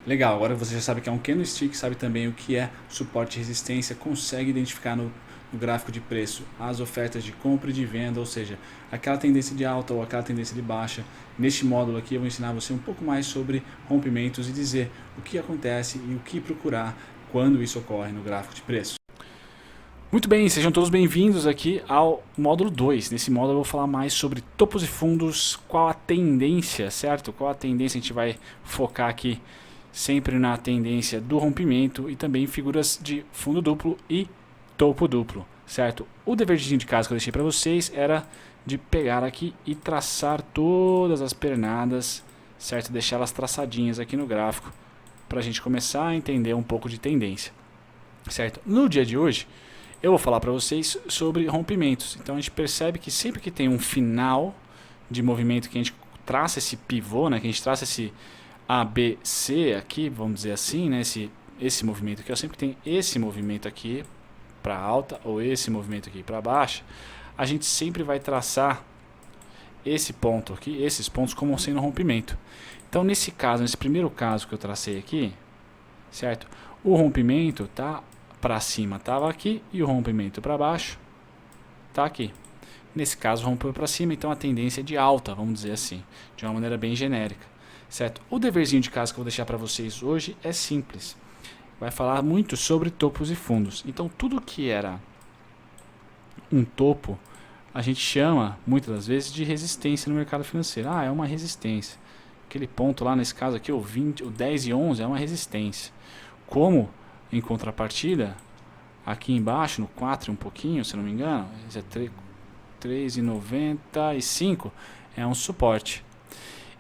Legal, agora você já sabe que é um candlestick, sabe também o que é suporte e resistência, consegue identificar no gráfico de preço as ofertas de compra e de venda, ou seja, aquela tendência de alta ou aquela tendência de baixa. Neste módulo aqui eu vou ensinar você um pouco mais sobre rompimentos e dizer o que acontece e o que procurar quando isso ocorre no gráfico de preço. Muito bem, sejam todos bem-vindos aqui ao módulo 2. Nesse módulo eu vou falar mais sobre topos e fundos, qual a tendência, certo? Qual a tendência, a gente vai focar aqui sempre na tendência do rompimento e também figuras de fundo duplo e topo duplo, certo? O deverzinho de casa que eu deixei para vocês era de pegar aqui e traçar todas as pernadas, certo? Deixá-las traçadinhas aqui no gráfico para a gente começar a entender um pouco de tendência, certo? No dia de hoje eu vou falar para vocês sobre rompimentos. Então a gente percebe que sempre que tem um final de movimento, que a gente traça esse pivô, né, que a gente traça esse ABC aqui, vamos dizer assim, né, esse movimento aqui, sempre que tem esse movimento aqui para alta ou esse movimento aqui para baixa, a gente sempre vai traçar esse ponto aqui, esses pontos como sendo rompimento. Então nesse caso, nesse primeiro caso que eu tracei aqui, certo? O rompimento tá para cima estava aqui e o rompimento para baixo está aqui. Nesse caso rompeu para cima, então a tendência é de alta, vamos dizer assim, de uma maneira bem genérica, certo? O deverzinho de casa que eu vou deixar para vocês hoje é simples. Vai falar muito sobre topos e fundos. Então tudo que era um topo, a gente chama muitas das vezes de resistência no mercado financeiro. Ah, é uma resistência. Aquele ponto lá nesse caso aqui, o 20, o 10 e 11 é uma resistência. Como em contrapartida, aqui embaixo, no 4 um pouquinho, se não me engano, esse é 3,95, é um suporte.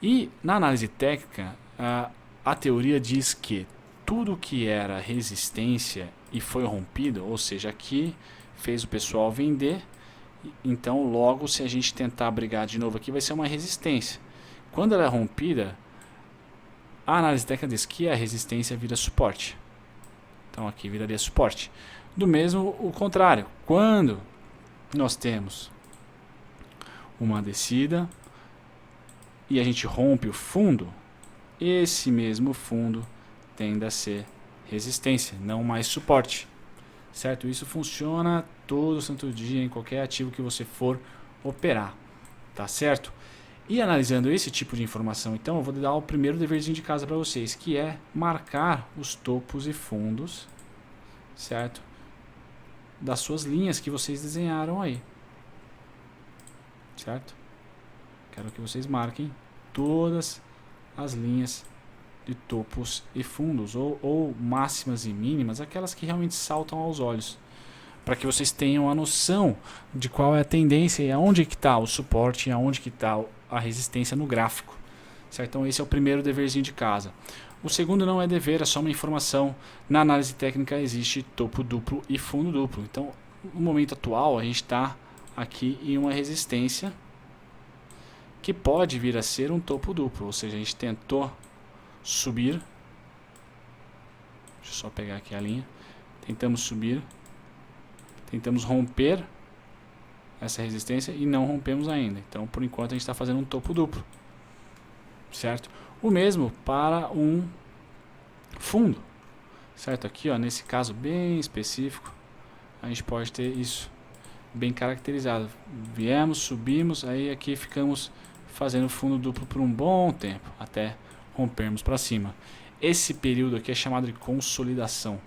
E na análise técnica, a teoria diz que tudo que era resistência e foi rompido, ou seja, aqui fez o pessoal vender, então logo se a gente tentar brigar de novo aqui vai ser uma resistência. Quando ela é rompida, a análise técnica diz que a resistência vira suporte. Então aqui viraria suporte. Do mesmo o contrário, quando nós temos uma descida e a gente rompe o fundo, esse mesmo fundo tende a ser resistência, não mais suporte, certo? Isso funciona todo santo dia em qualquer ativo que você for operar, tá certo? E analisando esse tipo de informação, então, eu vou dar o primeiro deverzinho de casa para vocês, que é marcar os topos e fundos, certo? Das suas linhas que vocês desenharam aí, certo? Quero que vocês marquem todas as linhas de topos e fundos, ou máximas e mínimas, aquelas que realmente saltam aos olhos, para que vocês tenham a noção de qual é a tendência e aonde que está o suporte e aonde que está a resistência no gráfico, certo? Então esse é o primeiro deverzinho de casa. O segundo não é dever, é só uma informação. Na análise técnica existe topo duplo e fundo duplo. Então no momento atual a gente está aqui em uma resistência que pode vir a ser um topo duplo, ou seja, a gente tentou subir, deixa eu só pegar aqui a linha, tentamos subir, tentamos romper essa resistência e não rompemos ainda. Então, por enquanto, a gente está fazendo um topo duplo, certo? O mesmo para um fundo, certo? Aqui, ó, nesse caso bem específico, a gente pode ter isso bem caracterizado. Viemos, subimos, aí aqui ficamos fazendo fundo duplo por um bom tempo, até rompermos para cima. Esse período aqui é chamado de consolidação.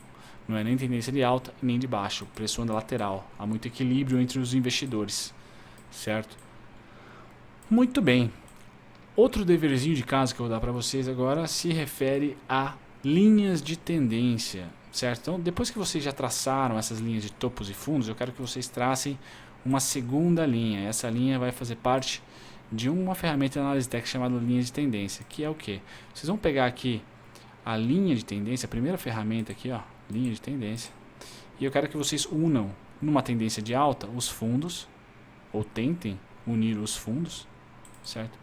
Não é nem tendência de alta nem de baixa, o preço anda lateral. Há muito equilíbrio entre os investidores, certo? Muito bem. Outro deverzinho de casa que eu vou dar para vocês agora se refere a linhas de tendência, certo? Então, depois que vocês já traçaram essas linhas de topos e fundos, eu quero que vocês tracem uma segunda linha. Essa linha vai fazer parte de uma ferramenta de análise técnica chamada linha de tendência, que é o que? Vocês vão pegar aqui a linha de tendência, a primeira ferramenta aqui, ó, linha de tendência, e eu quero que vocês unam numa tendência de alta os fundos, ou tentem unir os fundos, certo?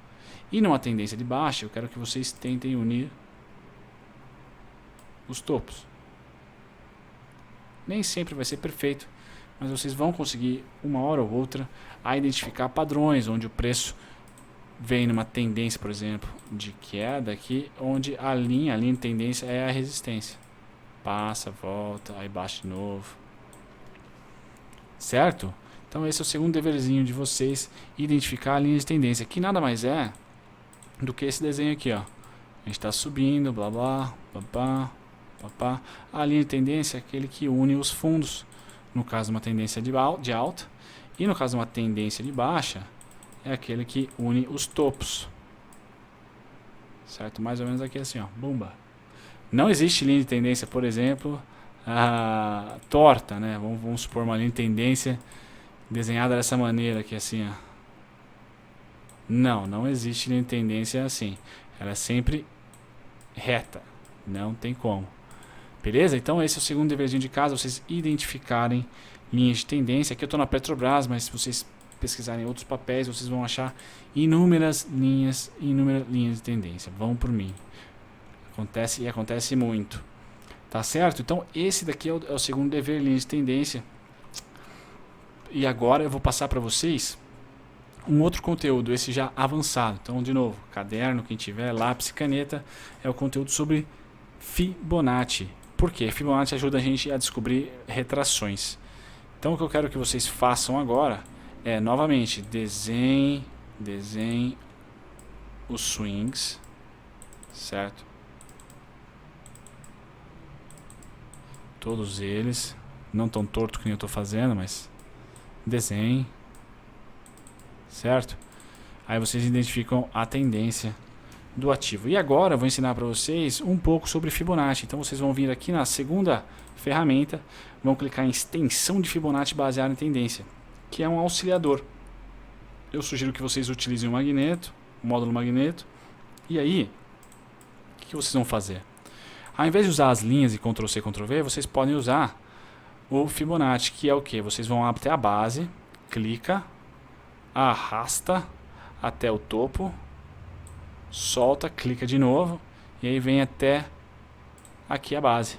E numa tendência de baixa, eu quero que vocês tentem unir os topos. Nem sempre vai ser perfeito, mas vocês vão conseguir uma hora ou outra a identificar padrões onde o preço vem numa tendência, por exemplo, de queda aqui, onde a linha de tendência é a resistência. Passa, volta, aí baixa de novo. Certo? Então esse é o segundo deverzinho de vocês, identificar a linha de tendência, que nada mais é do que esse desenho aqui, ó. A gente está subindo, blá blá, blá blá. A linha de tendência é aquele que une os fundos. No caso, uma tendência de alta. E no caso, uma tendência de baixa, é aquele que une os topos. Certo? Mais ou menos aqui assim, ó. Bumba. Não existe linha de tendência, por exemplo, torta, né? Vamos supor uma linha de tendência desenhada dessa maneira aqui, assim, ó. Não existe linha de tendência assim. Ela é sempre reta. Não tem como. Beleza? Então esse é o segundo deverzinho de casa, vocês identificarem linhas de tendência. Aqui eu estou na Petrobras, mas se vocês pesquisarem outros papéis, vocês vão achar inúmeras linhas de tendência. Vão por mim. Acontece muito. Tá certo? Então esse daqui é o segundo dever, linhas de tendência. E agora eu vou passar para vocês um outro conteúdo, esse já avançado. Então, de novo, caderno, quem tiver, lápis e caneta, é o conteúdo sobre Fibonacci. Por quê? Fibonacci ajuda a gente a descobrir retrações. Então o que eu quero que vocês façam agora é, novamente, desenhe os swings, certo? Todos eles, não tão torto que nem eu estou fazendo, mas desenhe, certo? Aí vocês identificam a tendência do ativo. E agora eu vou ensinar para vocês um pouco sobre Fibonacci. Então vocês vão vir aqui na segunda ferramenta, vão clicar em extensão de Fibonacci baseada em tendência, que é um auxiliador. Eu sugiro que vocês utilizem o magneto, o módulo magneto. E aí, o que vocês vão fazer? Ao invés de usar as linhas e Ctrl+C, Ctrl+V, vocês podem usar o Fibonacci, que é o que? Vocês vão até a base, clica, arrasta até o topo, solta, clica de novo e aí vem até aqui a base,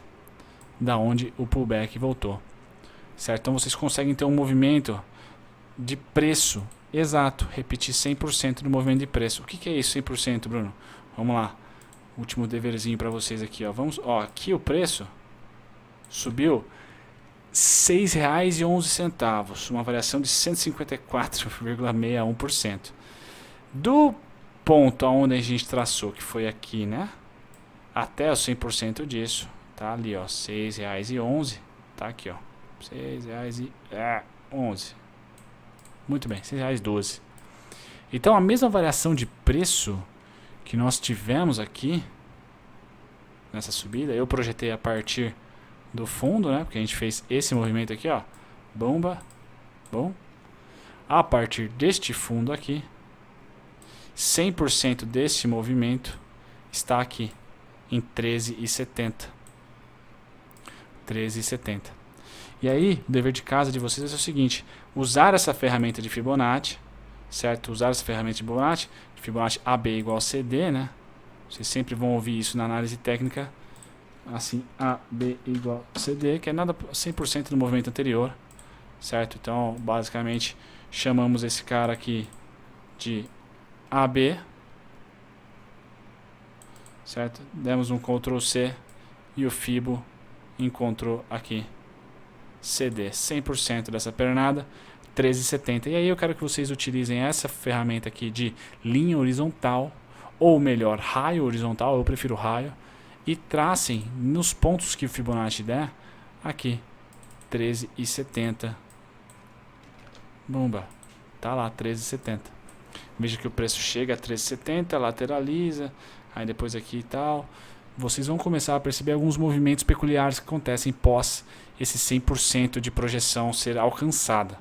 da onde o pullback voltou, certo? Então vocês conseguem ter um movimento de preço exato, repetir 100% do movimento de preço. O que é isso 100%, Bruno? Vamos lá, último deverzinho para vocês aqui, ó. Aqui o preço subiu R$ 6,11, uma variação de 154,61%. Do ponto aonde a gente traçou, que foi aqui, né? Até o 100% disso, tá ali, ó, R$ 6,11, tá aqui, ó, R$ 6,11. Muito bem, R$ 6,12. Então a mesma variação de preço que nós tivemos aqui nessa subida, eu projetei a partir do fundo, né? Porque a gente fez esse movimento aqui, ó, bomba, bom. A partir deste fundo aqui, 100% desse movimento está aqui em 13,70. 13,70. E aí, o dever de casa de vocês é o seguinte: usar essa ferramenta de Fibonacci, certo? Usar essa ferramenta de Fibonacci AB igual a CD, né? Vocês sempre vão ouvir isso na análise técnica, assim, AB igual a CD, que é nada 100% do movimento anterior, certo? Então, basicamente, chamamos esse cara aqui de AB, certo? Demos um Ctrl+C e o Fibo encontrou aqui CD, 100% dessa pernada, 13,70. E aí eu quero que vocês utilizem essa ferramenta aqui de linha horizontal, ou melhor, raio horizontal, eu prefiro raio, e tracem nos pontos que o Fibonacci der, aqui, 13,70. Bomba, tá lá, 13,70. Veja que o preço chega a 13,70, lateraliza, aí depois aqui e tal. Vocês vão começar a perceber alguns movimentos peculiares que acontecem pós esse 100% de projeção ser alcançada,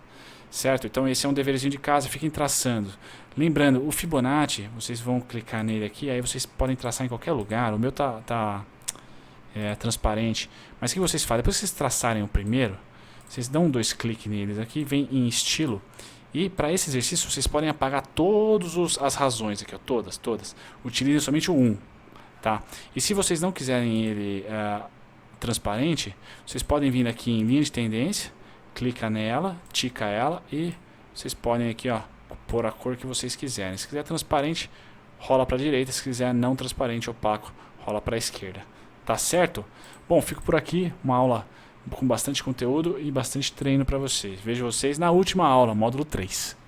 certo? Então esse é um deverzinho de casa, fiquem traçando. Lembrando, o Fibonacci, vocês vão clicar nele aqui, aí vocês podem traçar em qualquer lugar. O meu tá transparente, mas o que vocês fazem? Depois que vocês traçarem o primeiro, vocês dão 2 cliques neles aqui, vem em estilo. E para esse exercício vocês podem apagar todas as razões aqui, ó, todas. Utilizem somente o 1, tá? E se vocês não quiserem ele transparente, vocês podem vir aqui em linha de tendência, clica nela, tica ela e vocês podem aqui, ó, pôr a cor que vocês quiserem. Se quiser transparente, rola para a direita. Se quiser não transparente, opaco, rola para a esquerda. Tá certo? Bom, fico por aqui. Uma aula com bastante conteúdo e bastante treino para vocês. Vejo vocês na última aula, módulo 3.